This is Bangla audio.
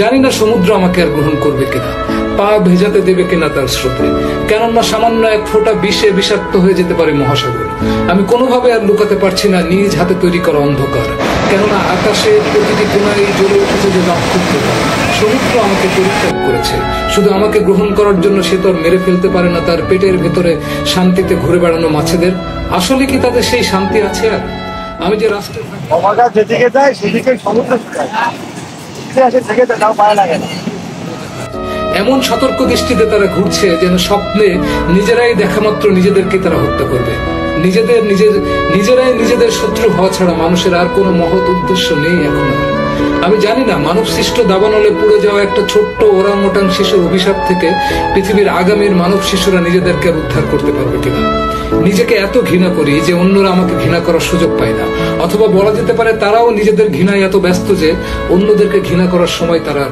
জানি না সমুদ্র আমাকে আর গ্রহণ করবে কিনা, পা ভেজাতে দেবে কিনা তার স্রোতে। কেননা সামান্য এক ফোঁটা বিষে বিষাক্ত হয়ে যেতে পারে মহাসাগর। আমি কোনোভাবে আর লুকাতে পারছি না নিজ হাতে তৈরি করা অন্ধকার। কেননা আকাশে প্রতিটি কোণায় জ্বলে উঠেছে যে নক্ষত্রটা। সমুদ্র আমাকে পরিত্যাগ করেছে, শুধু আমাকে গ্রহণ করার জন্য সে তো আর মেরে ফেলতে পারে না তার পেটের ভেতরে শান্তিতে ঘুরে বেড়ানো মাছেদের। আসলে কি তাদের সেই শান্তি আছে আর? আমি যে রাষ্ট্রের যেদিকে যায় সেদিকে সমুদ্র এমন সতর্ক দৃষ্টিতে তারা ঘুরছে যেন স্বপ্নে নিজেরাই দেখা মাত্র নিজেদেরকে তারা হত্যা করবে। নিজেরাই নিজেদের শত্রু হওয়া ছাড়া মানুষের আর কোনো মহৎ উদ্দেশ্য নেই এখন। আমি জানি না মানব সৃষ্ট দাবানলে পুড়ে যাওয়া একটা ছোট্ট ওরাংওটাং শিশুর অভিশাপ থেকে পৃথিবীর আগামীর মানব শিশুরা নিজেদেরকে উদ্ধার করতে পারবে কিনা। নিজেকে এত ঘৃণা করি যে অন্যরা আমাকে ঘৃণা করার সুযোগ পায় না, অথবা বলা যেতে পারে তারাও নিজেদের ঘৃণায় এত ব্যস্ত যে অন্যদেরকে ঘৃণা করার সময় তারা